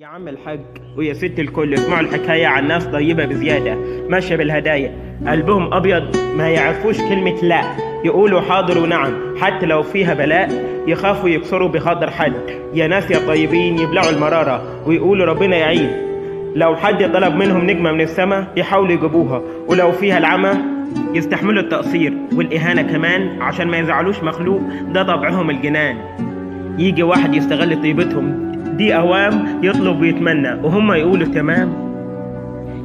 يا عم الحاج ويا ست الكل، اسمعوا الحكاية عن ناس طيبة بزيادة ماشية بالهدايا، قلبهم أبيض ما يعرفوش كلمة لا، يقولوا حاضر ونعم حتى لو فيها بلاء، يخافوا يكسروا بخاطر حد. يا ناس يا طيبين يبلعوا المرارة ويقولوا ربنا يعين. لو حد طلب منهم نجمة من السماء يحاولوا يجيبوها، ولو فيها العمى يستحملوا التقصير والإهانة كمان عشان ما يزعلوش مخلوق، ده طبعهم الجنان. يجي واحد يستغل طيبتهم دي أوام، يطلب ويتمنى وهم يقولوا تمام،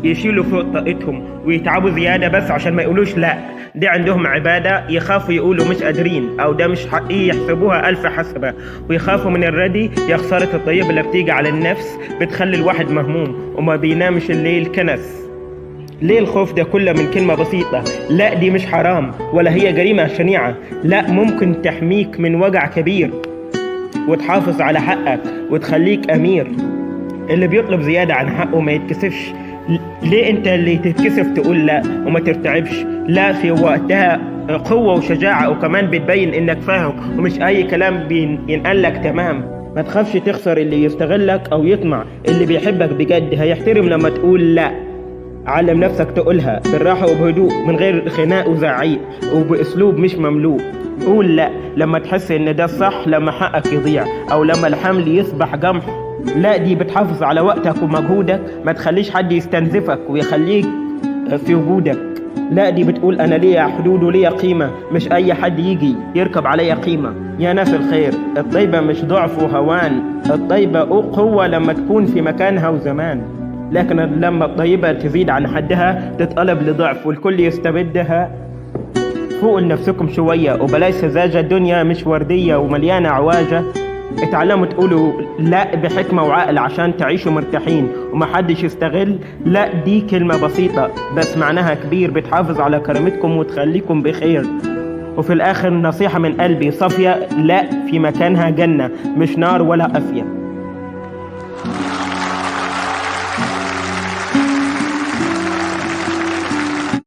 يشيلوا فوق طاقتهم ويتعبوا زيادة بس عشان ما يقولوش لا. دي عندهم عبادة، يخافوا يقولوا مش قادرين أو ده مش حقيقي، يحسبوها ألف حسبة، ويخافوا من الردي. يا خسارة الطيب اللي بتيجي على النفس، بتخلي الواحد مهموم وما بينامش الليل كنس. ليه الخوف ده كله من كلمة بسيطة؟ لا دي مش حرام ولا هي جريمة شنيعة، لا ممكن تحميك من وجع كبير وتحافظ على حقك وتخليك أمير. اللي بيطلب زيادة عن حقه ما يتكسفش. ليه انت اللي تتكسف تقول لا وما ترتعبش؟ لا في وقتها قوة وشجاعة، وكمان بتبين انك فاهم ومش اي كلام ينقلك تمام. ما تخافش تخسر اللي يستغلك او يطمع، اللي بيحبك بجد هيحترم لما تقول لا. علم نفسك تقولها بالراحة وبهدوء من غير خناق وزعيق وبأسلوب مش مملوء. قول لا لما تحس ان ده الصح، لما حقك يضيع او لما الحمل يصبح جمح. لا دي بتحافظ على وقتك ومجهودك، ما تخليش حد يستنزفك ويخليك في وجودك. لا دي بتقول انا ليا حدود وليا قيمة، مش اي حد يجي يركب عليا قيمة. يا ناس الخير، الطيبة مش ضعف وهوان، الطيبة قوة لما تكون في مكانها وزمان. لكن لما الطيبة تزيد عن حدها تتقلب لضعف والكل يستبدها. فوقوا لنفسكم شوية وبلاش سذاجة، الدنيا مش وردية ومليانة عواجة. اتعلموا تقولوا لا بحكمة وعقل عشان تعيشوا مرتاحين ومحدش يستغل. لا دي كلمة بسيطة بس معناها كبير، بتحافظ على كرامتكم وتخليكم بخير. وفي الآخر نصيحة من قلبي صافية، لا في مكانها جنة مش نار ولا قافية.